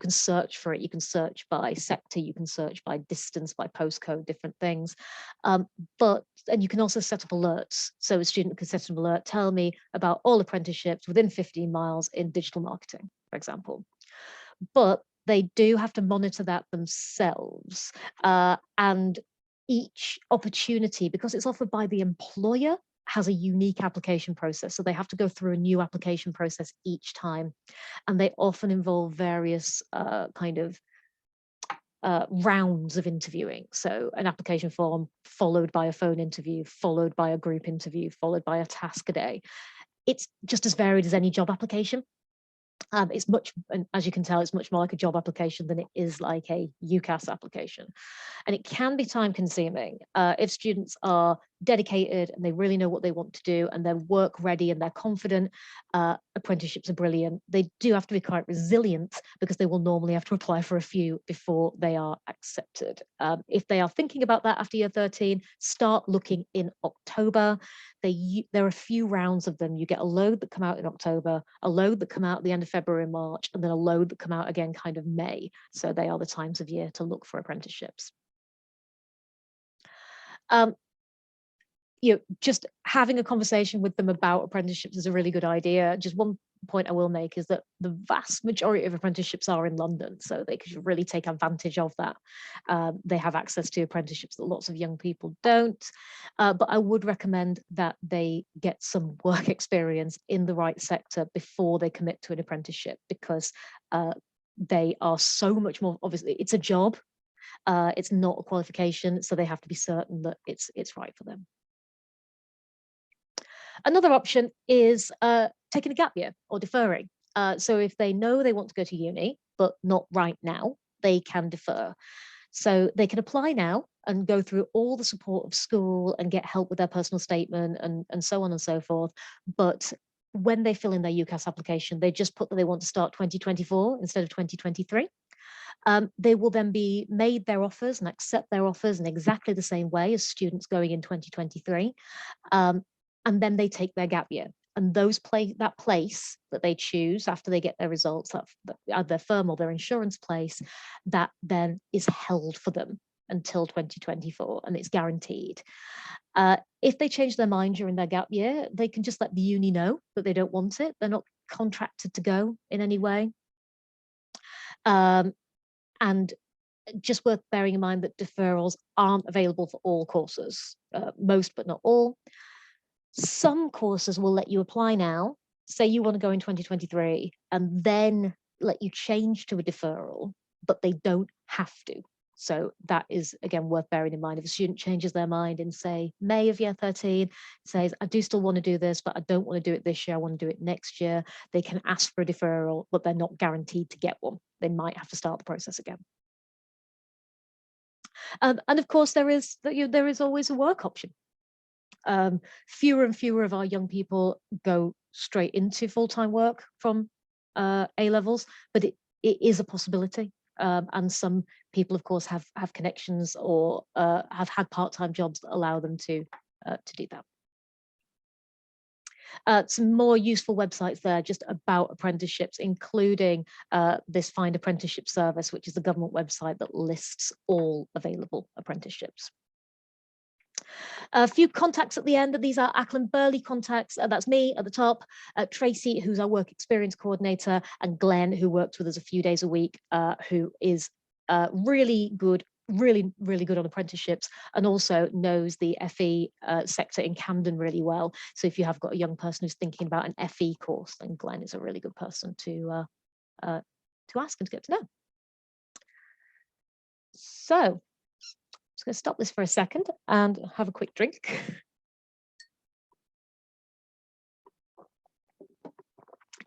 search for it. You can search by sector, you can search by distance, by postcode, different things. And you can also set up alerts. So a student can set an alert, tell me about all apprenticeships within 15 miles in digital marketing, for example. But they do have to monitor that themselves. And each opportunity, because it's offered by the employer, has a unique application process. So they have to go through a new application process each time. And they often involve various rounds of interviewing. So an application form followed by a phone interview, followed by a group interview, followed by a task a day. It's just as varied as any job application. It's much, and as you can tell, it's much more like a job application than it is like a UCAS application. And it can be time consuming. If students are dedicated and they really know what they want to do and they're work ready and they're confident, apprenticeships are brilliant. They do have to be quite resilient because they will normally have to apply for a few before they are accepted. If they are thinking about that after year 13, start looking in October. There are a few rounds of them. You get a load that come out in October, a load that come out at the end of February and March, and then a load that come out again kind of May. So they are the times of year to look for apprenticeships. Just having a conversation with them about apprenticeships is a really good idea. Just one point I will make is that the vast majority of apprenticeships are in London, so they could really take advantage of that. They have access to apprenticeships that lots of young people don't, but I would recommend that they get some work experience in the right sector before they commit to an apprenticeship, because they are so much more, obviously it's a job, it's not a qualification, so they have to be certain that it's right for them. Another option is taking a gap year or deferring. So if they know they want to go to uni, but not right now, they can defer. So they can apply now and go through all the support of school and get help with their personal statement and so on and so forth. But when they fill in their UCAS application, they just put that they want to start 2024 instead of 2023. They will then be made their offers and accept their offers in exactly the same way as students going in 2023. And then they take their gap year. And that place that they choose after they get their results, that their firm or their insurance place, that then is held for them until 2024, and it's guaranteed. If they change their mind during their gap year, they can just let the uni know that they don't want it. They're not contracted to go in any way. And just worth bearing in mind that deferrals aren't available for all courses, most but not all. Some courses will let you apply now, say you want to go in 2023 and then let you change to a deferral, but they don't have to. So that is, again, worth bearing in mind. If a student changes their mind in, say, May of year 13, says, I do still want to do this, but I don't want to do it this year, I want to do it next year, they can ask for a deferral, but they're not guaranteed to get one. They might have to start the process again. And of course, there is always a work option. Fewer and fewer of our young people go straight into full-time work from A-levels, but it is a possibility. And some people, of course, have connections or have had part-time jobs that allow them to do that. Some more useful websites there just about apprenticeships, including this Find Apprenticeship service, which is the government website that lists all available apprenticeships. A few contacts at the end, these are Acland Burghley contacts. That's me at the top, Tracy, who's our work experience coordinator, and Glenn, who works with us a few days a week, who is really good, really good on apprenticeships, and also knows the FE sector in Camden really well. So if you have got a young person who's thinking about an FE course, then Glenn is a really good person to ask and to get to know. So just going to stop this for a second and have a quick drink.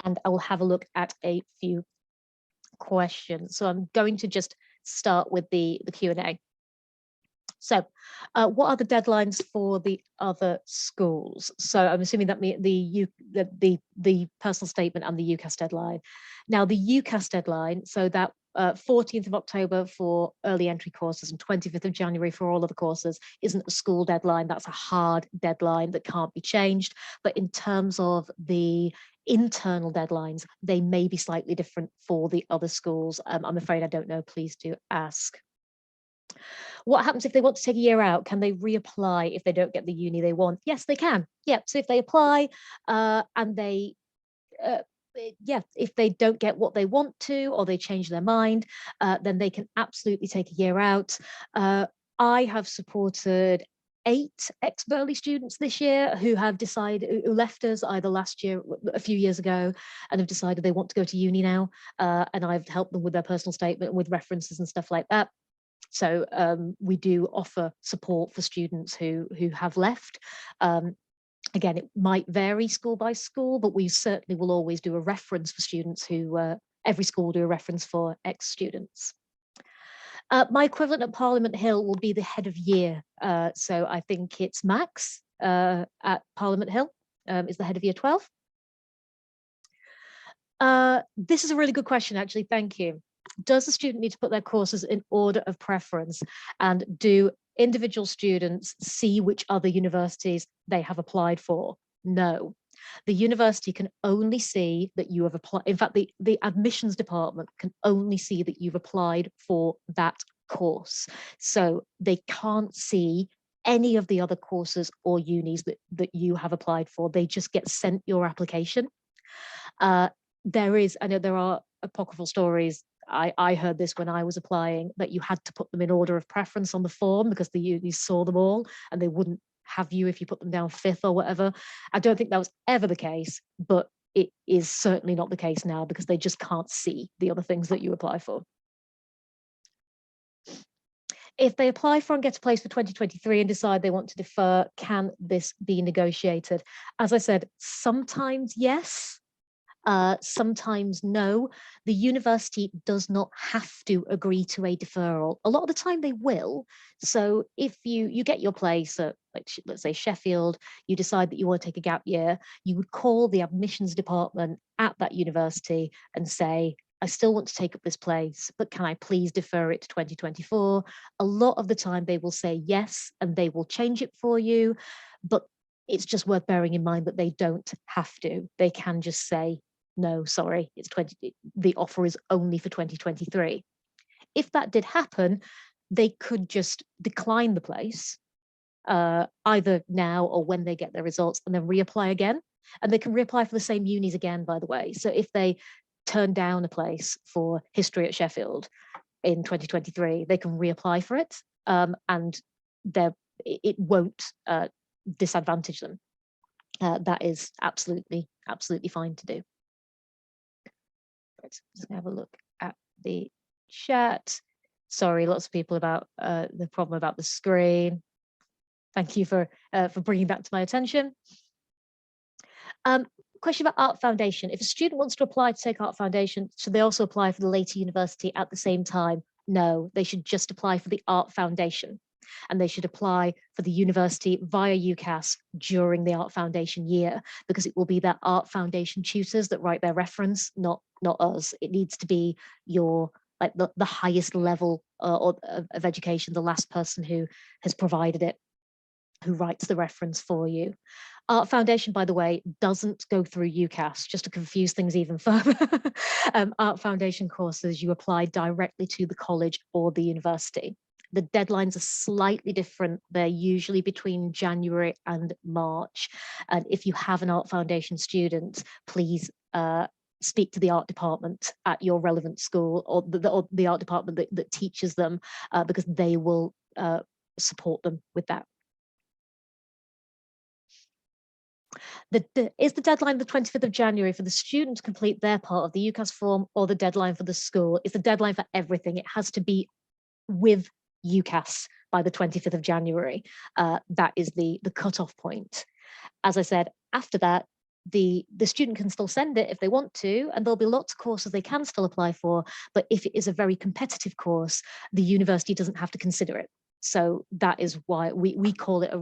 And I will have a look at a few questions. So I'm going to just start with the Q&A. So what are the deadlines for the other schools? So I'm assuming that the personal statement and the UCAS deadline. Now the UCAS deadline, so that 14th of October for early entry courses and 25th of January for all other courses isn't a school deadline. That's a hard deadline that can't be changed. But in terms of the internal deadlines, they may be slightly different for the other schools. I'm afraid I don't know. Please do ask. What happens if they want to take a year out? Can they reapply if they don't get the uni they want? Yes, they can. Yeah, so if they apply and they if they don't get what they want to, or they change their mind, then they can absolutely take a year out. I have supported 8 ex-Burghley students this year who have decided, who left us either last year, a few years ago, and have decided they want to go to uni now. And I've helped them with their personal statement, with references and stuff like that. So we do offer support for students who have left. Again, it might vary school by school, but we certainly will always do a reference for students who, every school will do a reference for ex-students. My equivalent at Parliament Hill will be the head of year. So I think it's Max at Parliament Hill is the head of year 12. This is a really good question, actually. Thank you. Does the student need to put their courses in order of preference, and do individual students see which other universities they have applied for? No. The university can only see that you have applied. In fact, the admissions department can only see that you've applied for that course. So they can't see any of the other courses or unis that you have applied for. They just get sent your application. I know there are apocryphal stories. I heard this when I was applying, that you had to put them in order of preference on the form because the unis saw them all and they wouldn't have you if you put them down 5th or whatever. I don't think that was ever the case, but it is certainly not the case now because they just can't see the other things that you apply for. If they apply for and get a place for 2023 and decide they want to defer, can this be negotiated? As I said, sometimes yes. Sometimes no. The university does not have to agree to a deferral. A lot of the time they will. So if you get your place at, like, let's say Sheffield, you decide that you want to take a gap year, you would call the admissions department at that university and say, I still want to take up this place, but can I please defer it to 2024? A lot of the time they will say yes, and they will change it for you. But it's just worth bearing in mind that they don't have to. They can just say, no, sorry, the offer is only for 2023. If that did happen, they could just decline the place, either now or when they get their results, and then reapply again. And they can reapply for the same unis again, by the way. So if they turn down a place for history at Sheffield in 2023, they can reapply for it, and it won't disadvantage them. That is absolutely absolutely fine to do. Right, just gonna have a look at the chat. Sorry, lots of people about the problem about the screen. Thank you for bringing that to my attention. Question about Art Foundation. If a student wants to apply to take Art Foundation, should they also apply for the later university at the same time? No, they should just apply for the Art Foundation, and they should apply for the university via UCAS during the Art Foundation year, because it will be their Art Foundation tutors that write their reference, not us. It needs to be your like the highest level of education, the last person who has provided it, who writes the reference for you. Art Foundation, by the way, doesn't go through UCAS, just to confuse things even further. Art Foundation courses, you apply directly to the college or the university. The deadlines are slightly different. They're usually between January and March. And if you have an Art Foundation student, please speak to the art department at your relevant school, or the art department that teaches them, because they will support them with that. Is the deadline the 25th of January for the student to complete their part of the UCAS form, or the deadline for the school? It's the deadline for everything. It has to be with UCAS by the 25th of January. That is the cutoff point. As I said, after that, the student can still send it if they want to, and there'll be lots of courses they can still apply for. But if it is a very competitive course, the university doesn't have to consider it. So that is why we call it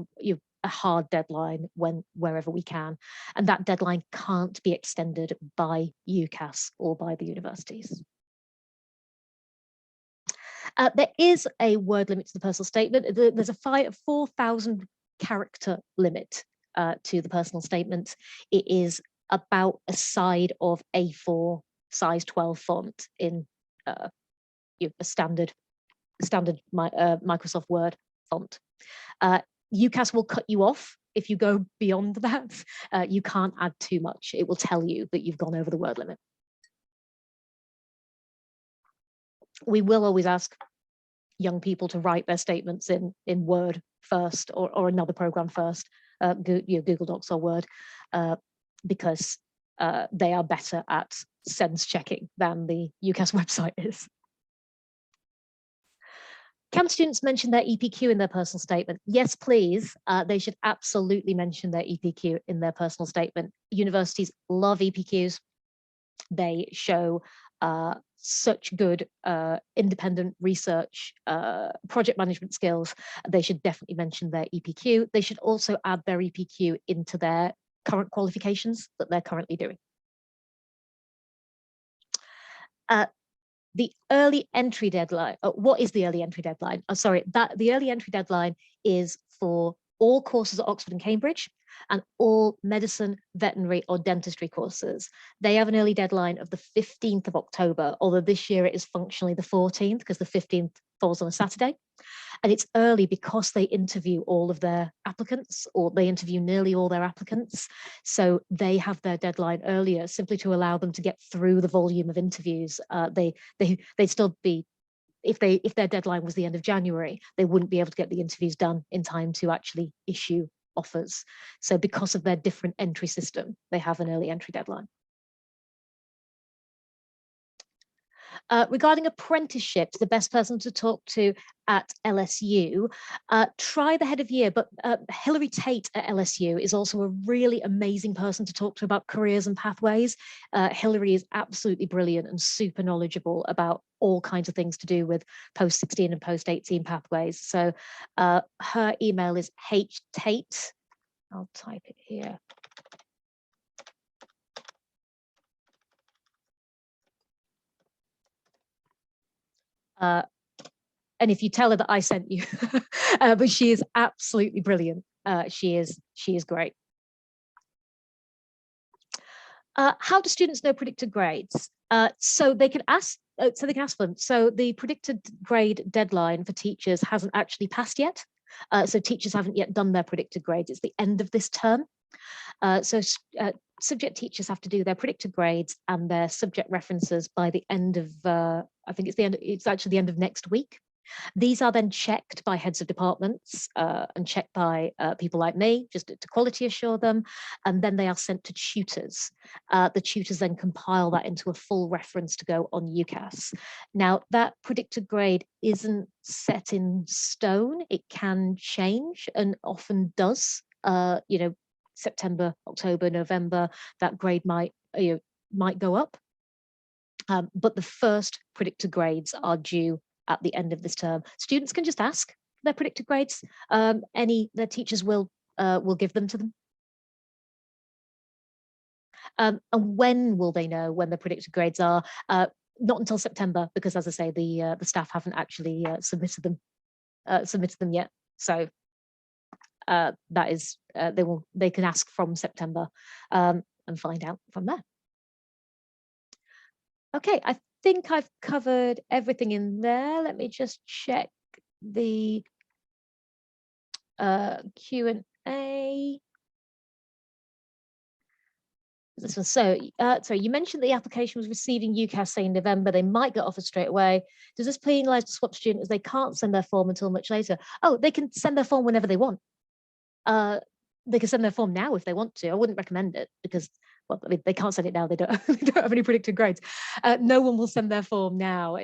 a hard deadline wherever we can, and that deadline can't be extended by UCAS or by the universities. There is a word limit to the personal statement. There's a 4,000 character limit to the personal statement. It is about a side of A4 size 12 font in a standard Microsoft Word font. UCAS will cut you off if you go beyond that. You can't add too much. It will tell you that you've gone over the word limit. We will always ask young people to write their statements in Word first, or another program first, Google Docs or Word, because they are better at sense checking than the UCAS website is. Can students mention their EPQ in their personal statement? Yes, please. They should absolutely mention their EPQ in their personal statement. Universities love EPQs. They show such good independent research, project management skills. They should definitely mention their EPQ. They should also add their EPQ into their current qualifications that they're currently doing. The early entry deadline, what is the early entry deadline? Sorry, the early entry deadline is for all courses at Oxford and Cambridge, and all medicine, veterinary or dentistry courses. They have an early deadline of the 15th of October, although this year it is functionally the 14th because the 15th falls on a Saturday. And it's early because they interview all of their applicants, or they interview nearly all their applicants. So they have their deadline earlier simply to allow them to get through the volume of interviews. They'd still be, if their deadline was the end of January, they wouldn't be able to get the interviews done in time to actually issue offers. So because of their different entry system, they have an early entry deadline. Regarding apprenticeships, the best person to talk to at LSU, try the head of year, but Hilary Tate at LSU is also a really amazing person to talk to about careers and pathways. Hilary is absolutely brilliant and super knowledgeable about all kinds of things to do with post-16 and post-18 pathways. So her email is htate, I'll type it here. And if you tell her that I sent you, but she is absolutely brilliant. She is great. How do students know predicted grades? So they can ask for them. So the predicted grade deadline for teachers hasn't actually passed yet. So teachers haven't yet done their predicted grades. It's the end of this term. So subject teachers have to do their predicted grades and their subject references by the end of, I think it's actually the end of next week. These are then checked by heads of departments and checked by people like me, just to quality assure them, and then they are sent to tutors. The tutors then compile that into a full reference to go on UCAS. Now, that predicted grade isn't set in stone. It can change and often does. You know, September, October, November, that grade might go up. But the first predicted grades are due at the end of this term. Students can just ask their predicted grades. Their teachers will give them to them. And when will they know when the predicted grades are? Not until September, because as I say, the staff haven't actually submitted them yet. So that is they can ask from September and find out from there. Okay, I think I've covered everything in there. Let me just check the Q&A. So you mentioned the application was received in UCAS, say in November. They might get offered straight away. Does this penalise the swap student as they can't send their form until much later? Oh, they can send their form whenever they want. They can send their form now if they want to. I wouldn't recommend it because, well, I mean, they can't send it now. They don't have any predicted grades. No one will send their form now.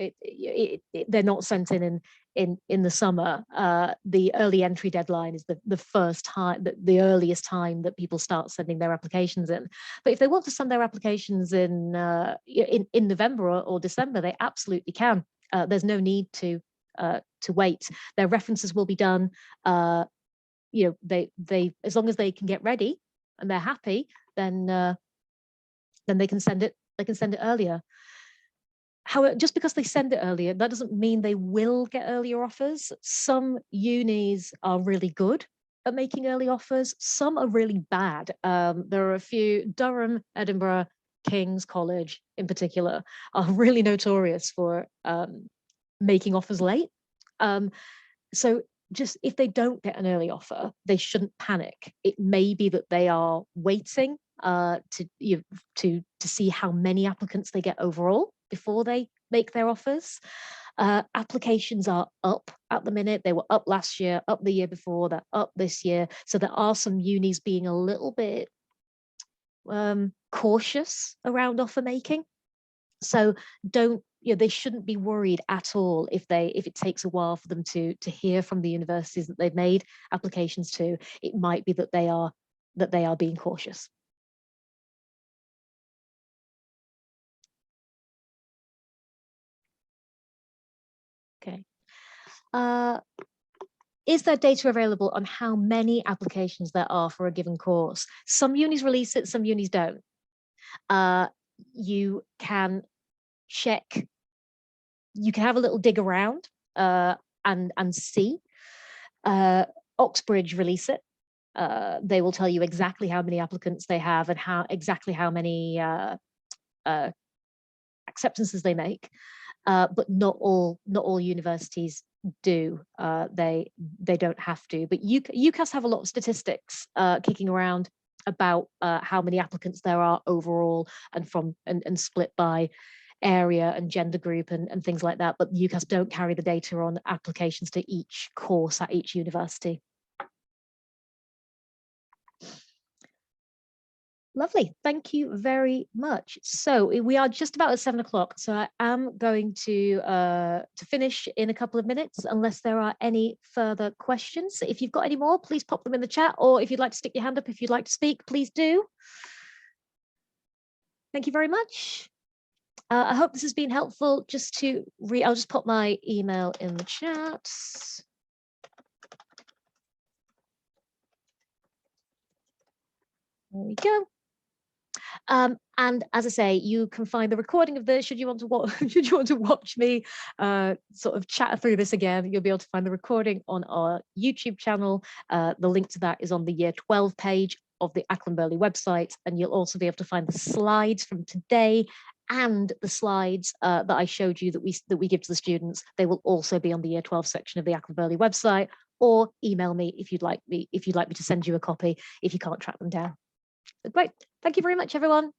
They're not sent in the summer. The early entry deadline is the first time, the earliest time that people start sending their applications in. But if they want to send their applications in November or December, they absolutely can. There's no need to wait. Their references will be done. You know, they as long as they can get ready and they're happy, then they can send it. They can send it earlier. However, just because they send it earlier, that doesn't mean they will get earlier offers. Some unis are really good at making early offers. Some are really bad. There are a few. Durham, Edinburgh, King's College in particular are really notorious for making offers late. So just if they don't get an early offer, they shouldn't panic. It may be that they are waiting to see how many applicants they get overall before they make their offers. Applications are up at the minute. They were up last year, up the year before, they're up this year. So there are some unis being a little bit cautious around offer making. So they shouldn't be worried at all if it takes a while for them to hear from the universities that they've made applications to. It might be that they are being cautious. Okay. Is there data available on how many applications there are for a given course? Some unis release it, some unis don't. You can check. You can have a little dig around and see. Oxbridge release it. They will tell you exactly how many applicants they have and exactly how many acceptances they make. But not all universities do. They don't have to. But UCAS have a lot of statistics kicking around about how many applicants there are overall and split by area and gender group and things like that. But UCAS don't carry the data on applications to each course at each university. Lovely, thank you very much. So we are just about at 7 o'clock. So I am going to finish in a couple of minutes, unless there are any further questions. If you've got any more, please pop them in the chat, or if you'd like to stick your hand up, if you'd like to speak, please do. Thank you very much. I hope this has been helpful. I'll just pop my email in the chat. There we go. And as I say, you can find the recording of this. Should you want to watch me sort of chat through this again, you'll be able to find the recording on our YouTube channel. The link to that is on the Year 12 page of the Acland Burghley website, and you'll also be able to find the slides from today and the slides that I showed you that we give to the students. They will also be on the Year 12 section of the Acland Burghley website, or email me if you'd like me to send you a copy if you can't track them down. Great. Thank you very much, everyone.